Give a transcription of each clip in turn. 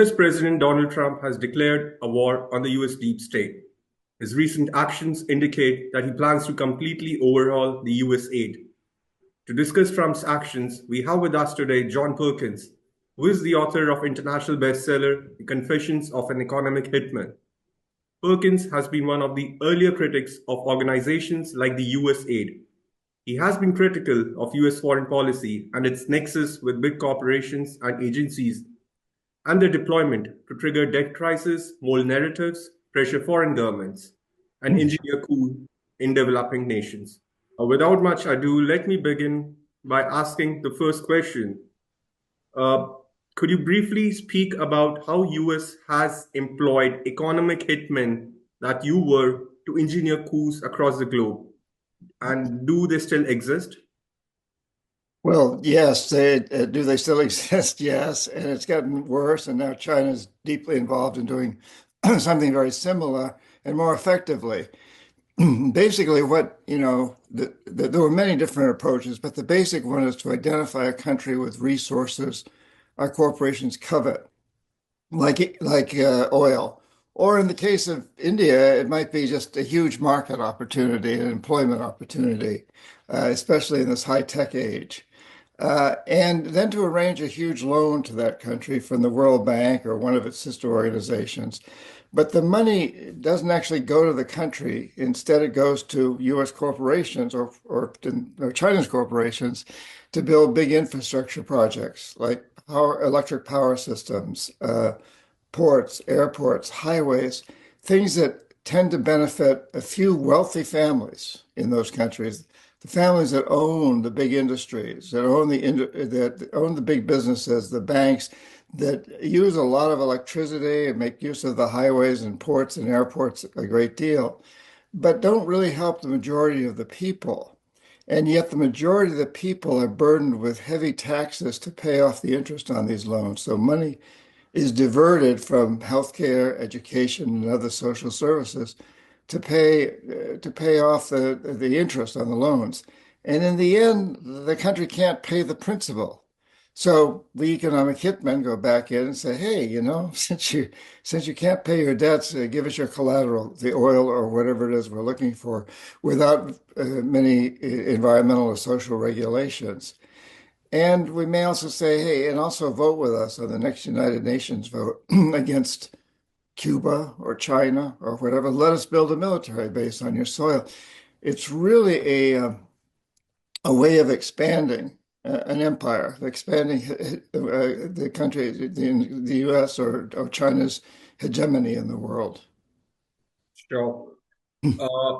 US President Donald Trump has declared a war on the US deep state. His recent actions indicate that he plans to completely overhaul the USAID. To discuss Trump's actions, we have with us today John Perkins, who is the author of international bestseller The Confessions of an Economic Hitman. Perkins has been one of the earlier critics of organizations like the USAID. He has been critical of US foreign policy and its nexus with big corporations and agencies and their deployment to trigger debt crisis, mold narratives, pressure foreign governments, and engineer coup in developing nations. Without much ado, let me begin by asking the first question. Uh, could you briefly speak about how US has employed economic hitmen that you were to engineer coups across the globe? And do they still exist? Well, yes, do they still exist? Yes, and it's gotten worse, and now China's deeply involved in doing something very similar and more effectively. Basically, there were many different approaches, but the basic one is to identify a country with resources our corporations covet, like oil. Or in the case of India, it might be just a huge market opportunity and employment opportunity, especially in this high-tech age. And then to arrange a huge loan to that country from the World Bank or one of its sister organizations. But the money doesn't actually go to the country. Instead, it goes to US corporations or Chinese corporations to build big infrastructure projects like electric power systems, ports, airports, highways, things that tend to benefit a few wealthy families in those countries, the families that own the big industries, that own the big businesses, the banks that use a lot of electricity and make use of the highways and ports and airports a great deal, but don't really help the majority of the people. And yet the majority of the people are burdened with heavy taxes to pay off the interest on these loans. So money is diverted from healthcare, education, and other social services to pay off the interest on the loans. And in the end, the country can't pay the principal. So the economic hitmen go back in and say, hey, since you can't pay your debts, give us your collateral, the oil or whatever it is we're looking for, without many environmental or social regulations. And we may also say, hey, and also vote with us on the next United Nations vote against Cuba or China or whatever. Let us build a military base on your soil. It's really a way of expanding an empire, expanding the country, the US or China's hegemony in the world. Sure. Uh,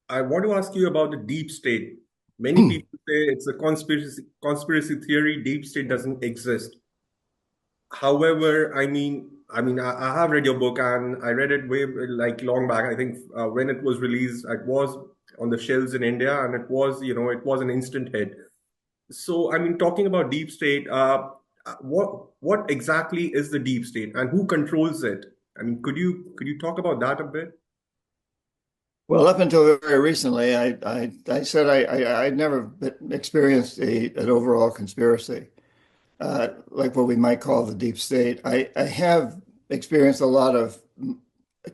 I want to ask you about the deep state. Many people say it's a conspiracy theory. Deep state doesn't exist. However, I have read your book and I read it way like long back. I think when it was released, it was on the shelves in India, and it was an instant hit. So, talking about deep state, what exactly is the deep state, and who controls it? Could you talk about that a bit? Well, up until very recently, I said I'd never experienced an overall conspiracy, like what we might call the deep state. I have experienced a lot of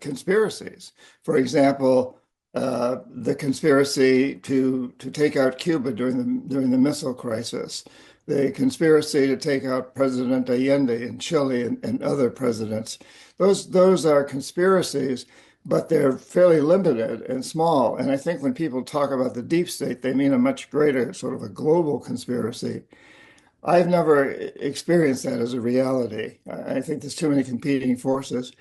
conspiracies. For example, the conspiracy to take out Cuba during the missile crisis, the conspiracy to take out President Allende in Chile and other presidents. Those are conspiracies, but they're fairly limited and small. And I think when people talk about the deep state, they mean a much greater sort of a global conspiracy. I've never experienced that as a reality. I think there's too many competing forces.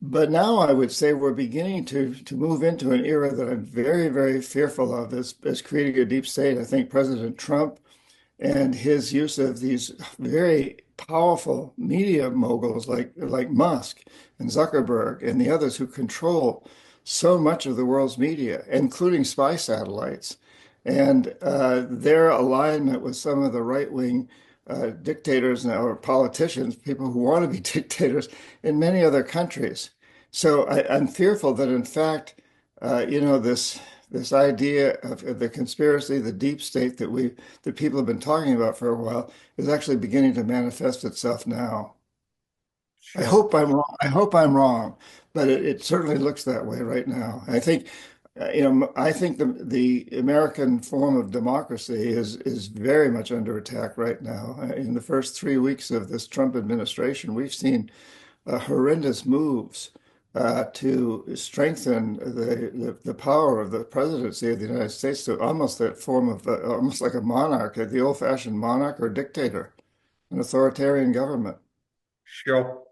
But now I would say we're beginning to move into an era that I'm very, very fearful of as creating a deep state. I think President Trump and his use of these very powerful media moguls like Musk and Zuckerberg and the others who control so much of the world's media, including spy satellites, and their alignment with some of the right-wing dictators or politicians, people who want to be dictators in many other countries. So I'm fearful that, in fact, this idea of the conspiracy, the deep state that people have been talking about for a while, is actually beginning to manifest itself now. Sure. I hope I'm wrong, but it certainly looks that way right now. I think, I think the American form of democracy is very much under attack right now. In the first 3 weeks of this Trump administration, we've seen horrendous moves to strengthen the power of the presidency of the United States to almost that form of almost like a monarch, the old-fashioned monarch or dictator, an authoritarian government. Sure.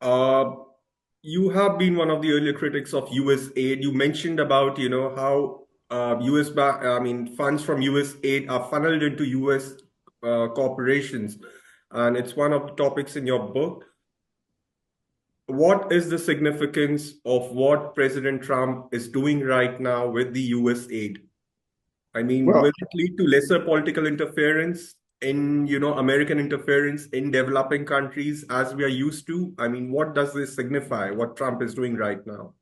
Uh, you have been one of the earlier critics of USAID. You mentioned about, how I mean, funds from USAID are funneled into US corporations, and it's one of the topics in your book. What is the significance of what President Trump is doing right now with the USAID? I mean, Well, will it lead to lesser political interference in, American interference in developing countries as we are used to? I mean, what does this signify, what Trump is doing right now?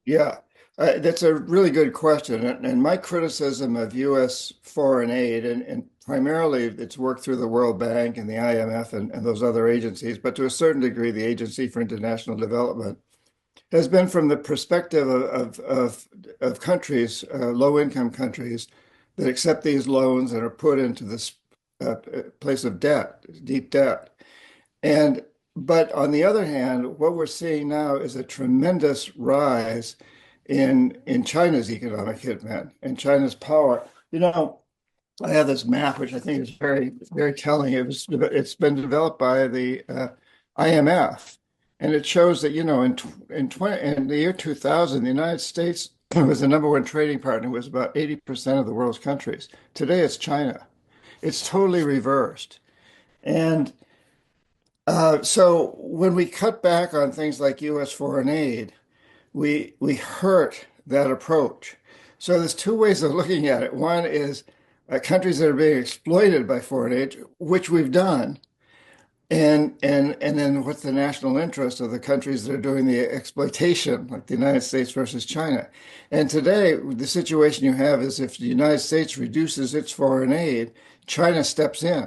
yeah, that's a really good question. And my criticism of U.S. foreign aid, and primarily it's worked through the World Bank and the IMF and those other agencies, but to a certain degree, the Agency for International Development, has been from the perspective of countries, low-income countries, that accept these loans and are put into this place of debt, deep debt. And but on the other hand, what we're seeing now is a tremendous rise in China's economic hitman and China's power. I have this map, which I think is very, very telling. It's been developed by the IMF, and it shows that in the year 2000, the United States was the number one trading partner. It was about 80% of the world's countries. Today, it's China. It's totally reversed, and so when we cut back on things like U.S. foreign aid, we hurt that approach. So there's two ways of looking at it. One is countries that are being exploited by foreign aid, which we've done, and then what's the national interest of the countries that are doing the exploitation, like the United States versus China. And today, the situation you have is if the United States reduces its foreign aid, China steps in.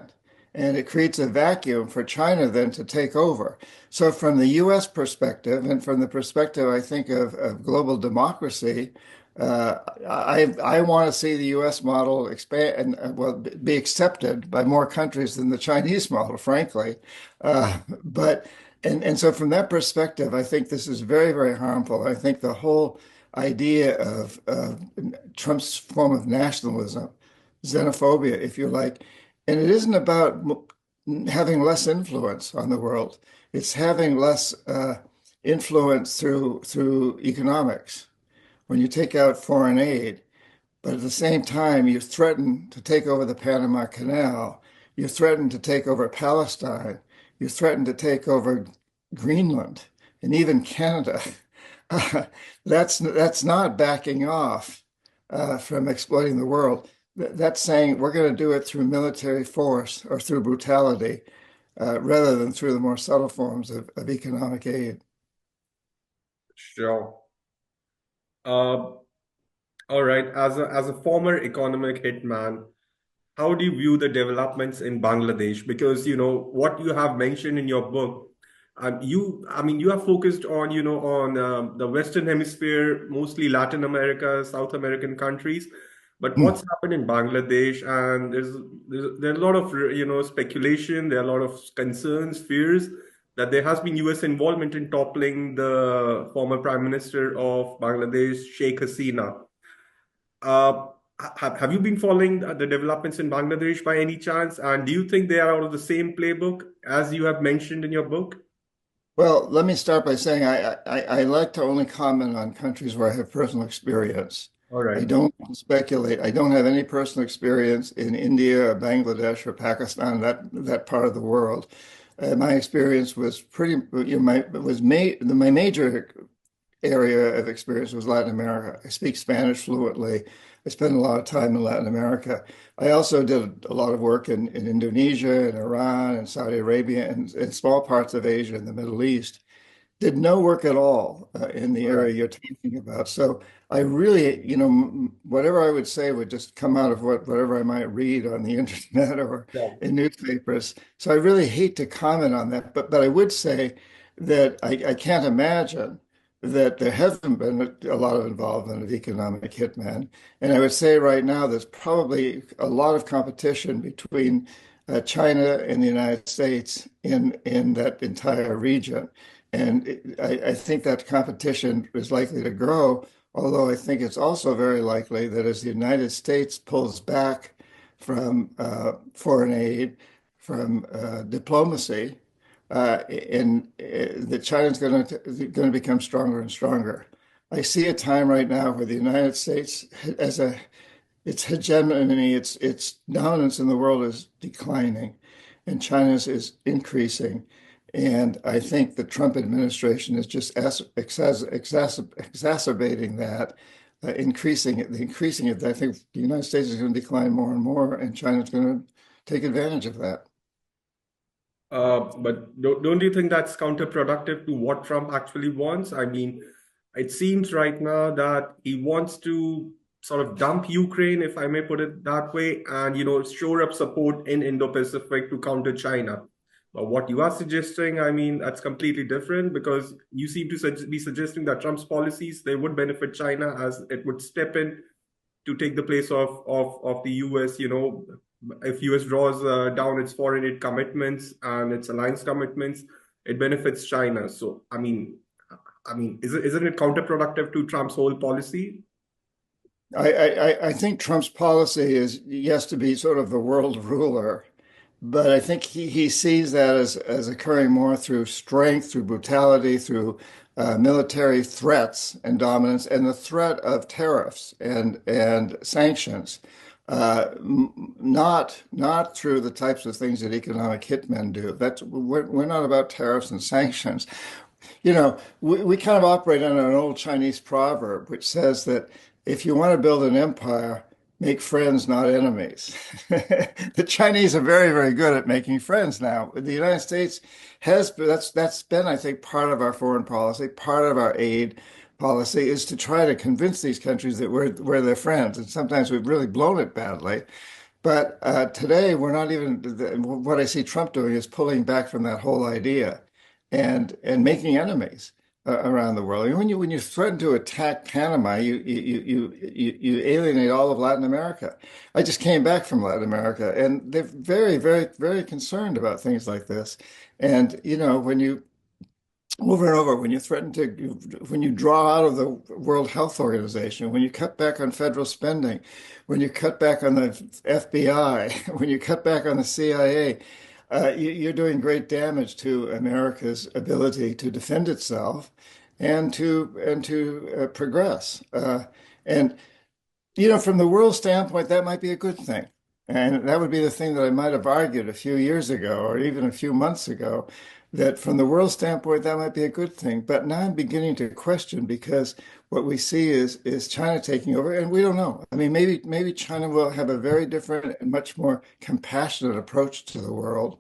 And it creates a vacuum for China then to take over. So, from the US perspective, and from the perspective, I think, of global democracy, I want to see the U.S. model expand and well be accepted by more countries than the Chinese model, frankly. But and so from that perspective, I think this is very, very harmful. I think the whole idea of Trump's form of nationalism, xenophobia, if you like, and it isn't about having less influence on the world. It's having less influence through economics when you take out foreign aid, but at the same time, you threaten to take over the Panama Canal, you threaten to take over Palestine, you threaten to take over Greenland, and even Canada. That's not backing off from exploiting the world. That's saying we're going to do it through military force or through brutality rather than through the more subtle forms of economic aid. Sure. Uh, all right. As a former economic hitman, how do you view the developments in Bangladesh? Because what you have mentioned in your book, you are focused on the Western Hemisphere, mostly Latin America, South American countries. But what's happened in Bangladesh? And there's a lot of speculation. There are a lot of concerns, fears that there has been U.S. involvement in toppling the former Prime Minister of Bangladesh, Sheikh Hasina. Uh, have you been following the developments in Bangladesh by any chance? And do you think they are out of the same playbook as you have mentioned in your book? Well, let me start by saying I like to only comment on countries where I have personal experience. All right. I don't speculate. I don't have any personal experience in India or Bangladesh or Pakistan, that part of the world. My experience was pretty, my major area of experience was Latin America. I speak Spanish fluently. I spent a lot of time in Latin America. I also did a lot of work in Indonesia and Iran and Saudi Arabia and small parts of Asia and the Middle East. Did no work at all in the All right. area you're talking about. So I really, whatever I would say would just come out of whatever I might read on the internet or Yeah. in newspapers. So I really hate to comment on that. But I would say that I can't imagine that there hasn't been a lot of involvement of economic hitmen. And I would say right now there's probably a lot of competition between China and the United States in that entire region. And I think that competition is likely to grow, although I think it's also very likely that as the United States pulls back from foreign aid, from diplomacy, and that China's going to become stronger and stronger. I see a time right now where the United States, as a its hegemony, its dominance in the world is declining, and China's is increasing. And I think the Trump administration is just exacerbating that, increasing it. I think the United States is going to decline more and more, and China's going to take advantage of that. But don't you think that's counterproductive to what Trump actually wants? I mean, it seems right now that he wants to sort of dump Ukraine, if I may put it that way, and shore up support in Indo-Pacific to counter China. But what you are suggesting, I mean, that's completely different because you seem to be suggesting that Trump's policies they would benefit China as it would step in to take the place of the US. If US draws down its foreign aid commitments and its alliance commitments, it benefits China. So I mean, isn't it counterproductive to Trump's whole policy? I think Trump's policy is, yes, to be sort of the world ruler, but I think he sees that as occurring more through strength, through brutality, through military threats and dominance, and the threat of tariffs and sanctions, not through the types of things that economic hitmen do. We're not about tariffs and sanctions. We kind of operate on an old Chinese proverb which says that if you want to build an empire, make friends, not enemies. The Chinese are very, very good at making friends now. The United States that's been, I think, part of our foreign policy, part of our aid policy is to try to convince these countries that we're their friends. And sometimes we've really blown it badly. But today, we're not even, what I see Trump doing is pulling back from that whole idea and making enemies around the world. And when you threaten to attack Panama, you alienate all of Latin America. I just came back from Latin America, and they're very, very, very concerned about things like this. And when you over and over, when you threaten to, when you draw out of the World Health Organization, when you cut back on federal spending, when you cut back on the FBI, when you cut back on the CIA, you're doing great damage to America's ability to defend itself and to progress. And from the world standpoint, that might be a good thing. And that would be the thing that I might have argued a few years ago or even a few months ago, that from the world standpoint, that might be a good thing. But now I'm beginning to question because what we see is China taking over, and we don't know. I mean, maybe China will have a very different and much more compassionate approach to the world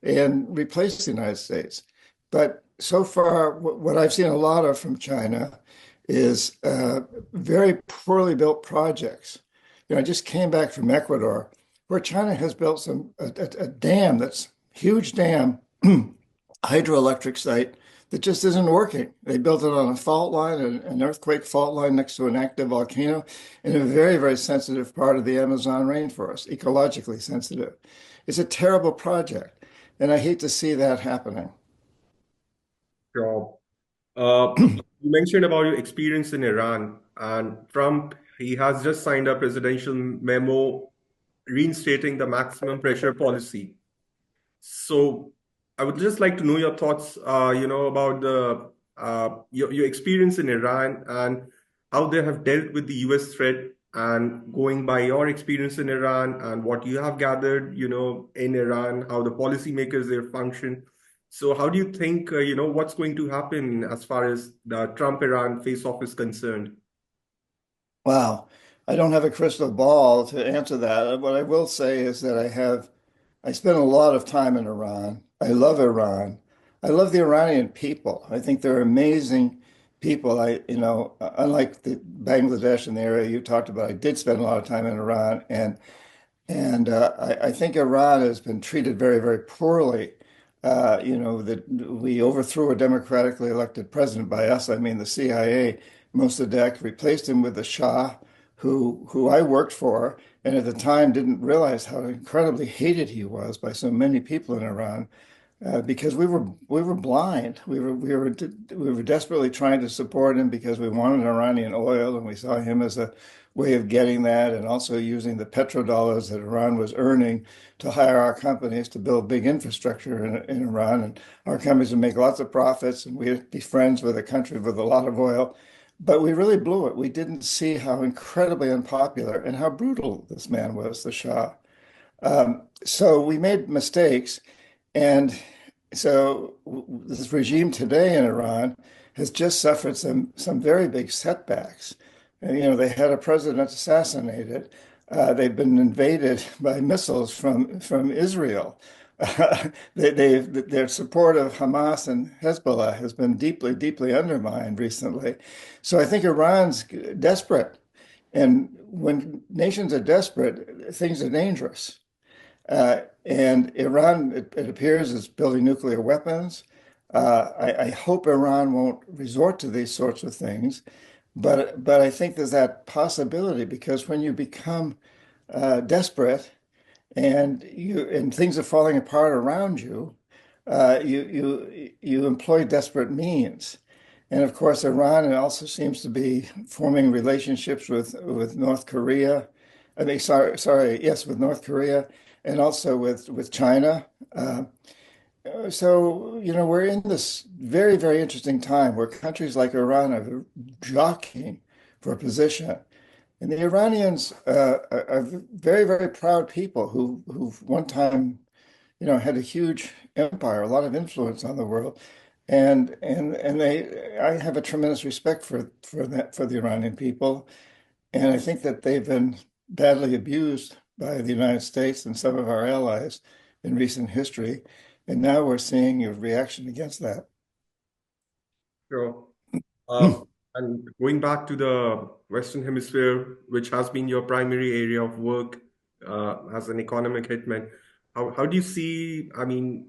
and replace the United States. But so far, what I've seen a lot of from China is very poorly built projects. I just came back from Ecuador, where China has built a dam that's huge dam, hydroelectric site that just isn't working. They built it on a fault line, an earthquake fault line next to an active volcano in a very, very sensitive part of the Amazon rainforest, ecologically sensitive. It's a terrible project, and I hate to see that happening. Sure. You mentioned about your experience in Iran, and Trump, he has just signed a presidential memo reinstating the maximum pressure policy. So I would just like to know your thoughts, about your experience in Iran and how they have dealt with the US threat, and going by your experience in Iran and what you have gathered, in Iran, how the policymakers there function. So how do you think, what's going to happen as far as the Trump-Iran face-off is concerned? Wow. I don't have a crystal ball to answer that. What I will say is that I spent a lot of time in Iran. I love Iran. I love the Iranian people. I think they're amazing people. Unlike the Bangladesh and the area you talked about, I did spend a lot of time in Iran, and I think Iran has been treated very, very poorly that we overthrew a democratically elected president. By us, I mean the CIA, Mossadegh replaced him with the Shah, who I worked for, and at the time didn't realize how incredibly hated he was by so many people in Iran because we were blind. We were desperately trying to support him because we wanted Iranian oil, and we saw him as a way of getting that, and also using the petrodollars that Iran was earning to hire our companies to build big infrastructure in Iran, and our companies would make lots of profits, and we'd be friends with a country with a lot of oil. But we really blew it. We didn't see how incredibly unpopular and how brutal this man was, the Shah. So we made mistakes. And so this regime today in Iran has just suffered some very big setbacks. And, they had a president assassinated. They've been invaded by missiles from Israel. Their support of Hamas and Hezbollah has been deeply, deeply undermined recently. So I think Iran's desperate. And when nations are desperate, things are dangerous. And Iran, it appears, is building nuclear weapons. I hope Iran won't resort to these sorts of things, but I think there's that possibility because when you become desperate and things are falling apart around you, you employ desperate means. And of course, Iran also seems to be forming relationships with North Korea. I mean, sorry, yes, with North Korea and also with China. So, we're in this very, very interesting time where countries like Iran are jockeying for a position. And the Iranians are very, very proud people who've one time, had a huge empire, a lot of influence on the world. I have a tremendous respect for the Iranian people. And I think that they've been badly abused by the United States and some of our allies in recent history. And now we're seeing a reaction against that. Sure. And going back to the Western Hemisphere, which has been your primary area of work as an economic hitman, how do you see, I mean,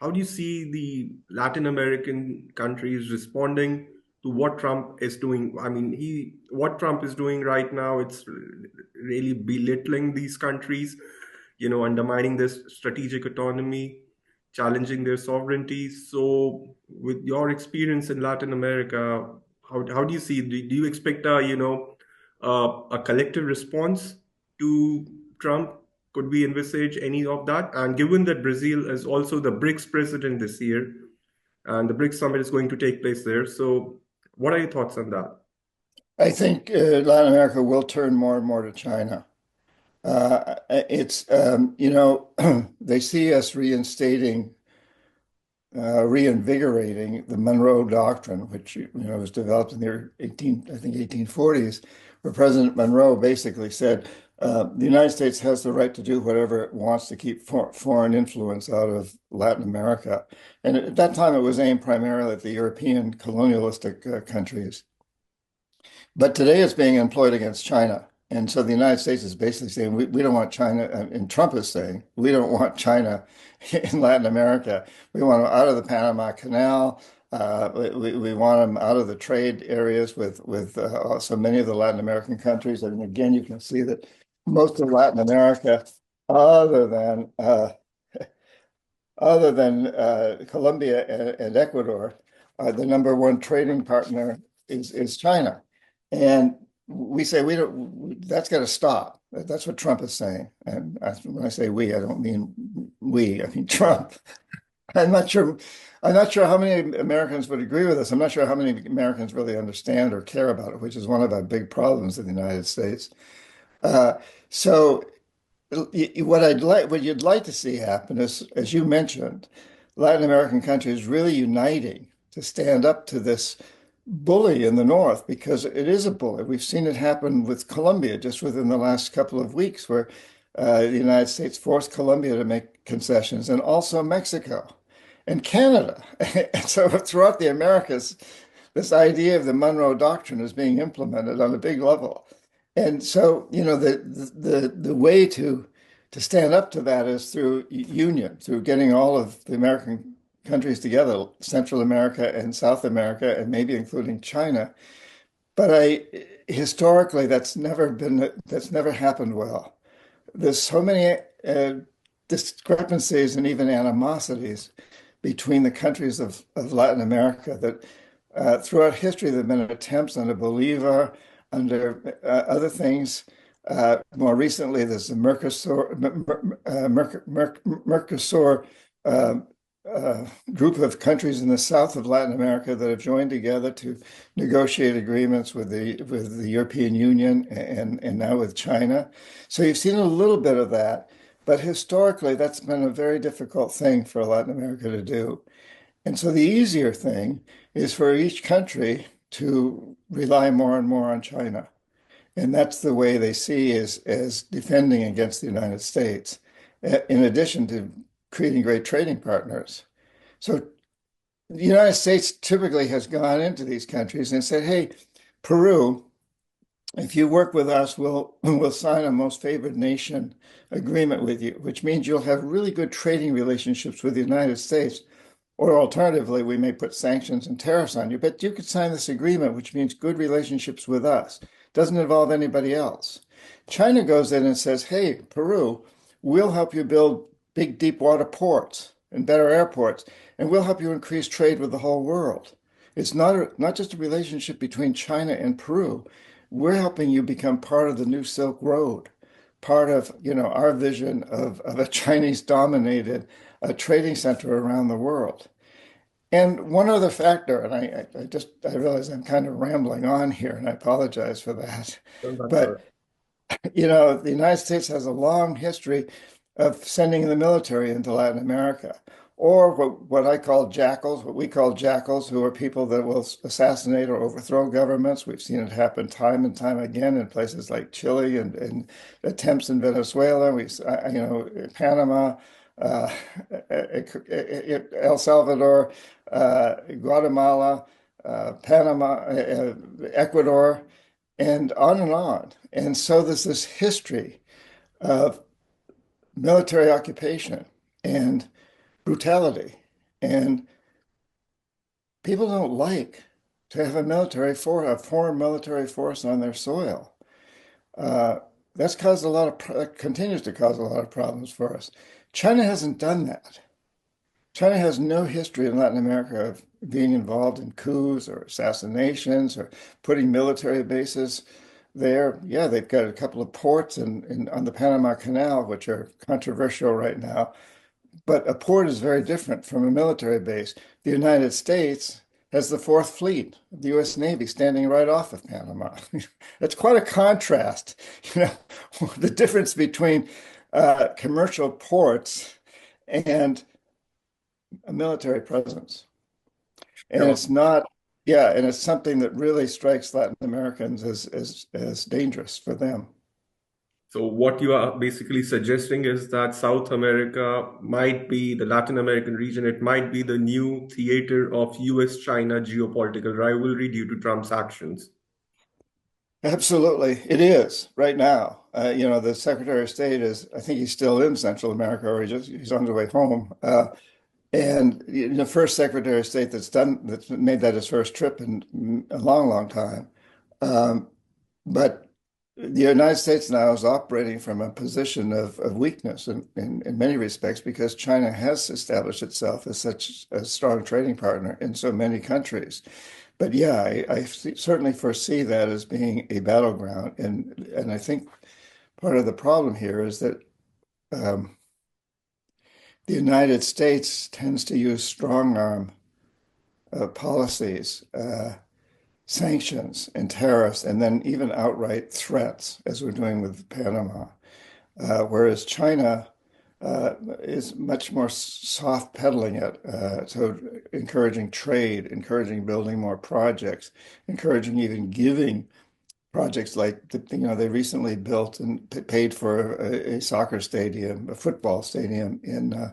how do you see the Latin American countries responding to what Trump is doing? I mean, what Trump is doing right now, it's really belittling these countries, undermining their strategic autonomy, challenging their sovereignty. So, with your experience in Latin America, how do you see? Do you expect a collective response to Trump? Could we envisage any of that? And given that Brazil is also the BRICS president this year, and the BRICS summit is going to take place there, so what are your thoughts on that? I think Latin America will turn more and more to China. It's, they see us reinvigorating the Monroe Doctrine, which, was developed in the 1840s, where President Monroe basically said, the United States has the right to do whatever it wants to keep foreign influence out of Latin America. And at that time, it was aimed primarily at the European colonialistic countries. But today it's being employed against China. And so the United States is basically saying, we don't want China, and Trump is saying, we don't want China in Latin America. We want them out of the Panama Canal. We want them out of the trade areas with so many of the Latin American countries. And again, you can see that most of Latin America, other than Colombia and Ecuador, the number one trading partner is China. And we say that's got to stop. That's what Trump is saying. And when I say we, I don't mean we, I mean Trump. I'm not sure. I'm not sure how many Americans would agree with us. I'm not sure how many Americans really understand or care about it, which is one of our big problems in the United States. So what you'd like to see happen is, as you mentioned, Latin American countries really uniting to stand up to this bully in the North, because it is a bully. We've seen it happen with Colombia just within the last couple of weeks, where the United States forced Colombia to make concessions, and also Mexico and Canada. And so throughout the Americas, this idea of the Monroe Doctrine is being implemented on a big level. And so, the way to to stand up to that is through union, through getting all of the American countries together, Central America and South America, and maybe including China. But historically, that's never happened well. There's so many discrepancies and even animosities between the countries of Latin America that throughout history there have been attempts under Bolivar, under other things. More recently, there's the Mercosur uh, group of countries in the south of Latin America that have joined together to negotiate agreements with the European Union and now with China. So you've seen a little bit of that, but historically that's been a very difficult thing for Latin America to do. And so the easier thing is for each country to rely more and more on China. And that's the way they see as defending against the United States, in addition to creating great trading partners. So the United States typically has gone into these countries and said, hey, Peru, if you work with us, we'll sign a most favored nation agreement with you, which means you'll have really good trading relationships with the United States. Or alternatively, we may put sanctions and tariffs on you, but you could sign this agreement, which means good relationships with us. Doesn't involve anybody else. China goes in and says, hey, Peru, we'll help you build big deep water ports and better airports, and we'll help you increase trade with the whole world. It's not just a relationship between China and Peru. We're helping you become part of the new Silk Road, part of, our vision of a Chinese-dominated trading center around the world. And one other factor, and I realize I'm kind of rambling on here, and I apologize for that. That's all right. But the United States has a long history of sending the military into Latin America, or what I call jackals, what we call jackals, who are people that will assassinate or overthrow governments. We've seen it happen time and time again in places like Chile and attempts in Venezuela. Panama, uh, El Salvador, Guatemala, Panama, Ecuador, and on and on. And so there's this history of military occupation and brutality. And people don't like to have a foreign military force on their soil. Uh, that's caused continues to cause a lot of problems for us. China hasn't done that. China has no history in Latin America of being involved in coups or assassinations or putting military bases there. Yeah, they've got a couple of ports on the Panama Canal, which are controversial right now. But a port is very different from a military base. The United States has the Fourth Fleet of the U.S. Navy standing right off of Panama. It's quite a contrast, the difference between commercial ports and a military presence. And Sure. it's not, yeah, and it's something that really strikes Latin Americans as dangerous for them. So what you are basically suggesting is that South America might be the Latin American region, it might be the new theater of US-China geopolitical rivalry due to Trump's actions. Absolutely, it is right now. The Secretary of State I think he's still in Central America, or he's on his way home. And the first Secretary of State that's made that his first trip in a long, long time. Um, but the United States now is operating from a position of weakness in many respects because China has established itself as such a strong trading partner in so many countries. But yeah, I certainly foresee that as being a battleground. And I think part of the problem here is that um, the United States tends to use strong arm policies, sanctions and tariffs, and then even outright threats, as we're doing with Panama. Whereas China is much more soft pedaling it, so encouraging trade, encouraging building more projects, encouraging even giving projects like they recently built and paid for a soccer stadium, a football stadium in uh,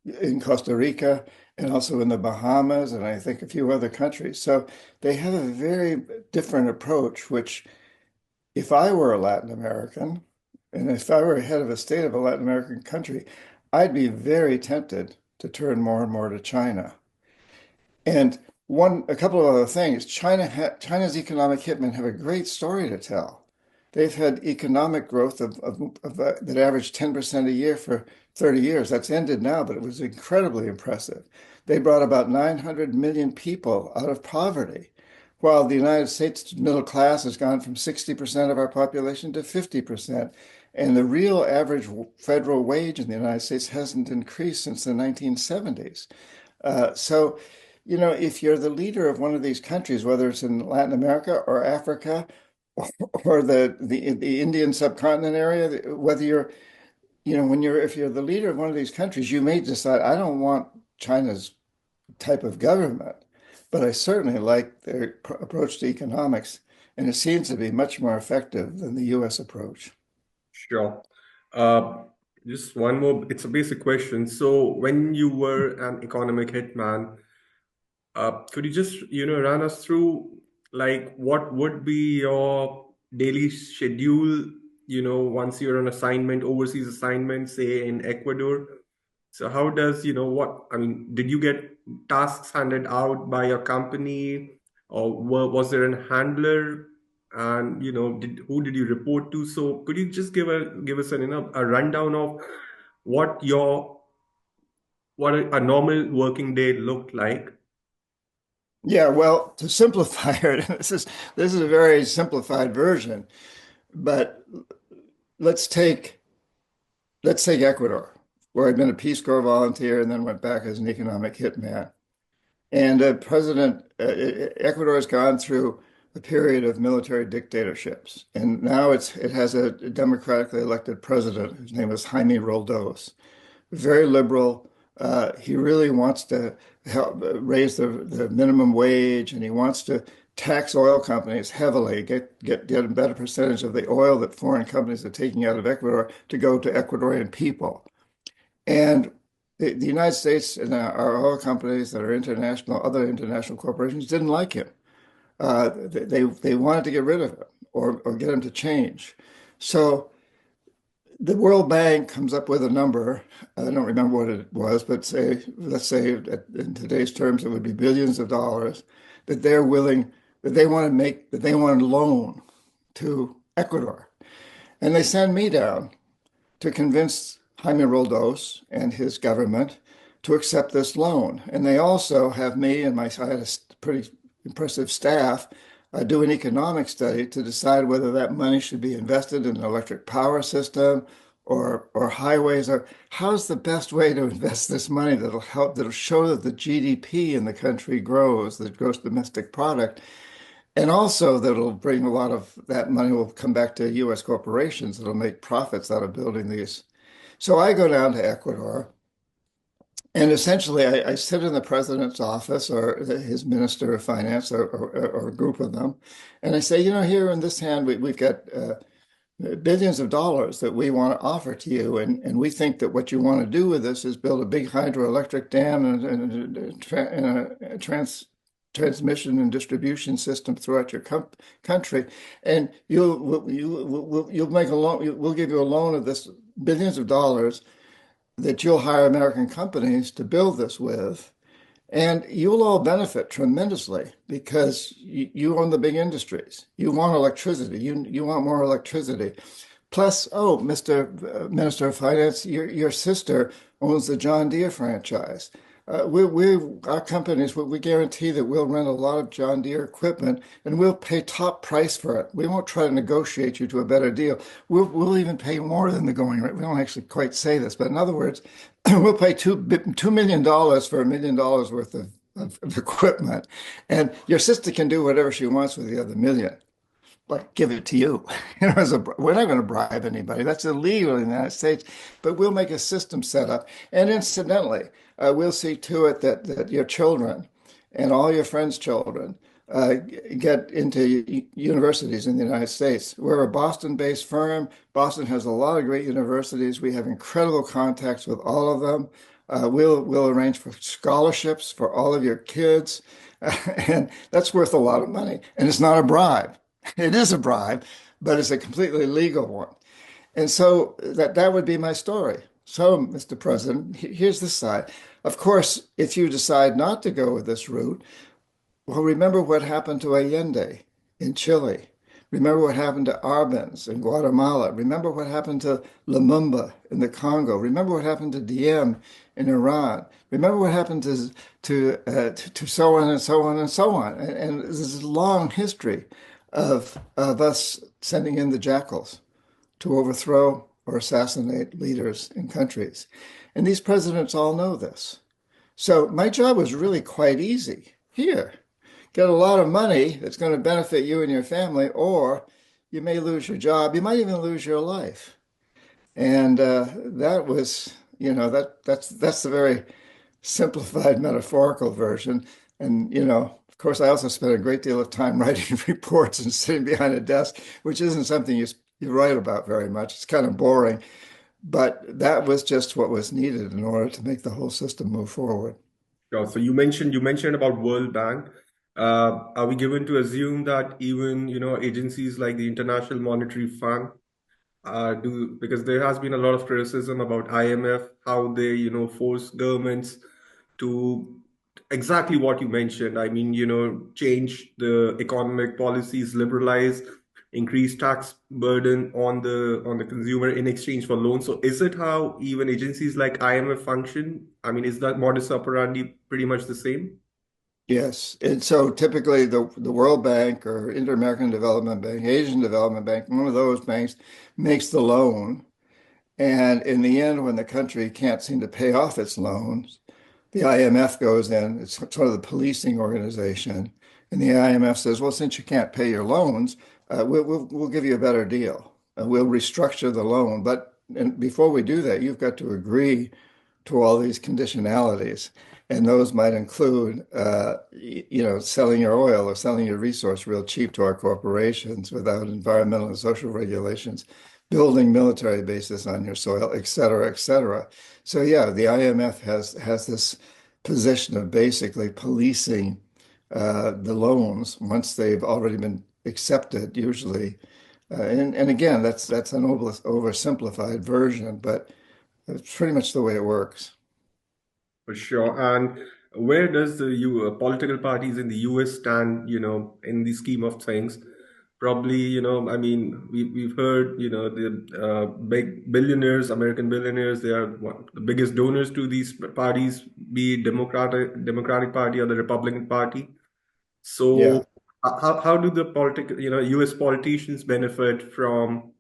in Costa Rica and also in the Bahamas and I think a few other countries. So they have a very different approach, which if I were a Latin American, And if I were head of a state of a Latin American country, I'd be very tempted to turn more and more to China. And a couple of other things. China's economic hitmen have a great story to tell. They've had economic growth that averaged 10% a year for 30 years. That's ended now, but it was incredibly impressive. They brought about 900 million people out of poverty, while the United States middle class has gone from 60% of our population to 50%. And the real average federal wage in the United States hasn't increased since the 1970s. So, if you're the leader of one of these countries, whether it's in Latin America or Africa or the Indian subcontinent area, whether you're, if you're the leader of one of these countries, you may decide, I don't want China's type of government, but I certainly like their approach to economics, and it seems to be much more effective than the U.S. approach. Sure. Uh, just one more, it's a basic question. So when you were an economic hitman, could you just, run us through like what would be your daily schedule, once you're on assignment, overseas assignment, say in Ecuador? So how does, I mean, did you get tasks handed out by your company or was there a handler? And, who did you report to? So could you just give us a rundown of what your what a normal working day looked like? Yeah, well, to simplify it, this is a very simplified version, but let's take let's take Ecuador, where I'd been a Peace Corps volunteer and then went back as an economic hitman. And Ecuador has gone through a period of military dictatorships, and now it has a democratically elected president whose name is Jaime Roldos, very liberal. He really wants to help raise the minimum wage, and he wants to tax oil companies heavily, get a better percentage of the oil that foreign companies are taking out of Ecuador to go to Ecuadorian people. And the United States and our oil companies that are international, other international corporations didn't like him. They wanted to get rid of him or get him to change. So the World Bank comes up with a number. I don't remember what it was, but let's say in today's terms, it would be billions of dollars that they want to loan to Ecuador. And they send me down to convince Jaime Roldos and his government to accept this loan. And they also have me and I had a pretty impressive staff do an economic study to decide whether that money should be invested in an electric power system or highways, or how's the best way to invest this money that'll show that the GDP in the country grows, the gross domestic product, and also that'll bring a lot of that money will come back to U.S. corporations that'll make profits out of building these. So I go down to Ecuador, and essentially I sit in the president's office or his minister of finance or a group of them, and I say, here in this hand we've got billions of dollars that we want to offer to you, and we think that what you want to do with this is build a big hydroelectric dam and a transmission and distribution system throughout your country, and you'll make a loan. We'll give you a loan of this billions of dollars that you'll hire American companies to build this with. And you'll all benefit tremendously because you own the big industries. You want electricity. You want more electricity. Plus, oh, Mr. Minister of Finance, your sister owns the John Deere franchise. Our companies, we guarantee that we'll rent a lot of John Deere equipment and we'll pay top price for it. We won't try to negotiate you to a better deal. We'll even pay more than the going rate. We don't actually quite say this, but in other words, we'll pay $2 million for $1 million worth of equipment. And your sister can do whatever she wants with the other million. Like give it to you. We're not going to bribe anybody. That's illegal in the United States. But we'll make a system set up. And incidentally, we'll see to it that your children and all your friends' children get into universities in the United States. We're a Boston-based firm. Boston has a lot of great universities. We have incredible contacts with all of them. We'll arrange for scholarships for all of your kids. And that's worth a lot of money. And it's not a bribe. It is a bribe, but it's a completely legal one. And so that would be my story. So, Mr. President, here's the side. Of course, if you decide not to go with this route, well, remember what happened to Allende in Chile. Remember what happened to Arbenz in Guatemala. Remember what happened to Lumumba in the Congo. Remember what happened to Diem in Iran. Remember what happened to so on and so on and so on. And there's a long history of us sending in the jackals to overthrow or assassinate leaders in countries. And these presidents all know this. So my job was really quite easy. Here, get a lot of money that's going to benefit you and your family, or you may lose your job. You might even lose your life. And that was, that's the very simplified metaphorical version. And, of course, I also spent a great deal of time writing reports and sitting behind a desk, which isn't something you write about very much. It's kind of boring, but that was just what was needed in order to make the whole system move forward. Sure. So you mentioned about World Bank. Are we given to assume that even agencies like the International Monetary Fund do, because there has been a lot of criticism about IMF, how they force governments to exactly what you mentioned. I mean, change the economic policies, liberalize, increase tax burden on the consumer in exchange for loans. So is it how even agencies like IMF function? I mean, is that modus operandi pretty much the same? Yes. And so typically the World Bank or Inter-American Development Bank, Asian Development Bank, one of those banks makes the loan. And in the end, when the country can't seem to pay off its loans, the IMF goes in, it's sort of the policing organization. And the IMF says, well, since you can't pay your loans, we'll give you a better deal. We'll restructure the loan. And before we do that, you've got to agree to all these conditionalities. And those might include, selling your oil or selling your resource real cheap to our corporations without environmental and social regulations, building military bases on your soil, et cetera, et cetera. So yeah, the IMF has this position of basically policing the loans once they've already been accepted, usually. And again, that's an oversimplified version, but it's pretty much the way it works. For sure. And where does the political parties in the US stand, in the scheme of things? Probably, I mean, we've heard, the big billionaires, American billionaires, they are the biggest donors to these parties, be it Democratic Party or the Republican Party. Yeah. So how do the US politicians benefit from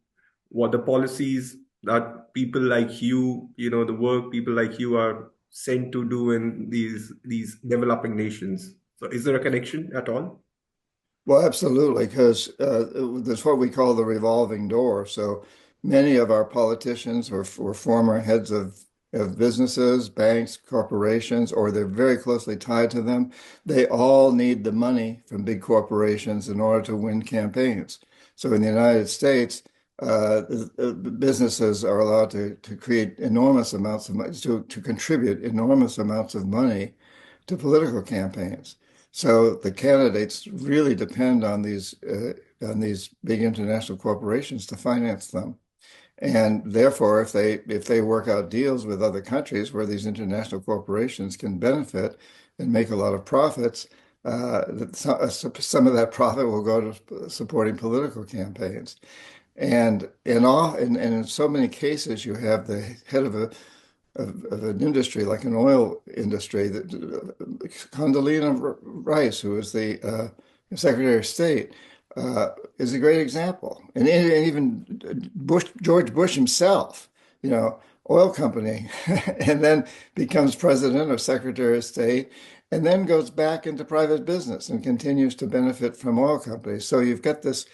what the policies that people like the work people like you are sent to do in these developing nations? So is there a connection at all? Well, absolutely, because that's what we call the revolving door. So many of our politicians were former heads of businesses, banks, corporations, or they're very closely tied to them. They all need the money from big corporations in order to win campaigns. So in the United States, businesses are allowed to create enormous amounts of money, to contribute enormous amounts of money to political campaigns. So the candidates really depend on these big international corporations to finance them. And therefore, if they work out deals with other countries where these international corporations can benefit and make a lot of profits, some of that profit will go to supporting political campaigns. And in so many cases, you have the head of an industry like an oil industry that Condoleezza Rice, who is the Secretary of State, is a great example. And even George Bush himself, oil company, and then becomes president or Secretary of State, and then goes back into private business and continues to benefit from oil companies. So you've got this,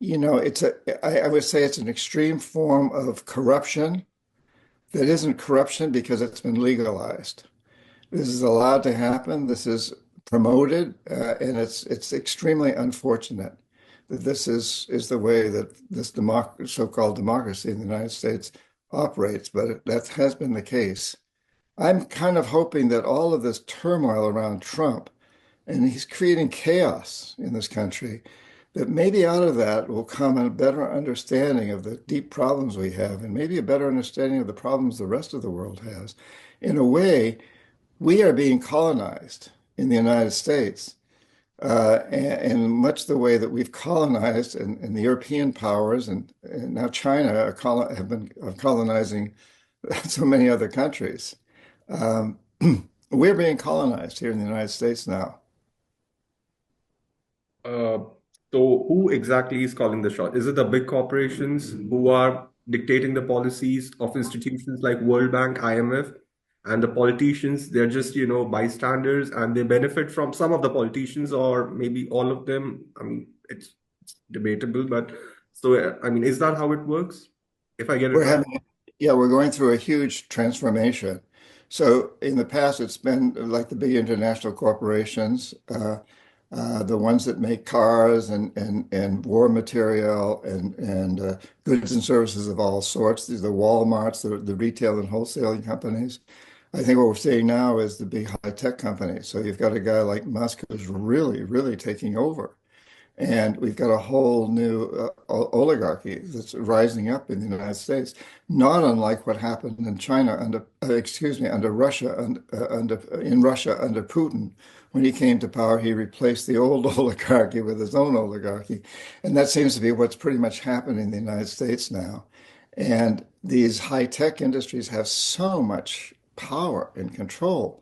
I would say it's an extreme form of corruption that isn't corruption because it's been legalized. This is allowed to happen. This is promoted, and it's extremely unfortunate that this is the way that this so-called democracy in the United States operates. But that has been the case. I'm kind of hoping that all of this turmoil around Trump, and he's creating chaos in this country, that maybe out of that will come a better understanding of the deep problems we have, and maybe a better understanding of the problems the rest of the world has. In a way, we are being colonized in the United States, and much the way that we've colonized, and the European powers and now China have been colonizing so many other countries. Um, we're being colonized here in the United States now. Uh, so who exactly is calling the shot? Is it the big corporations who are dictating the policies of institutions like World Bank, IMF, and the politicians, they're just, bystanders and they benefit from some of the politicians or maybe all of them? I mean, it's debatable, but so, I mean, is that how it works? If I get it We're right? having, yeah, we're going through a huge transformation. So in the past, it's been like the big international corporations, the ones that make cars and war material and goods and services of all sorts. These are the Walmarts, the retail and wholesaling companies. I think what we're seeing now is the big high tech companies. So you've got a guy like Musk who's really, really taking over. And we've got a whole new oligarchy that's rising up in the United States, not unlike what happened in China under, excuse me, under Russia, in Russia under Putin. When he came to power, he replaced the old oligarchy with his own oligarchy. And that seems to be what's pretty much happening in the United States now. And these high-tech industries have so much power and control.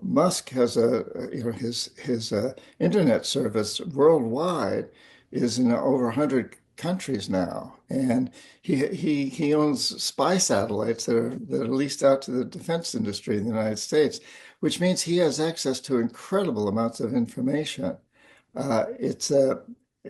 Musk has his internet service worldwide is in over 100 countries now, and he owns spy satellites that are leased out to the defense industry in the United States, which means he has access to incredible amounts of information. It's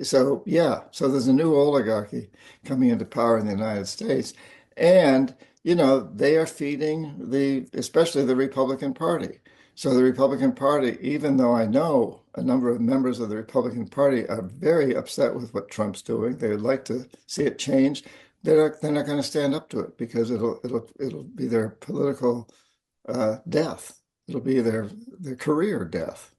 so yeah, so there's a new oligarchy coming into power in the United States, and they are feeding especially the Republican Party. So the Republican Party, even though I know a number of members of the Republican Party are very upset with what Trump's doing, they would like to see it change. They're not going to stand up to it because it'll be their political death. It'll be their career death.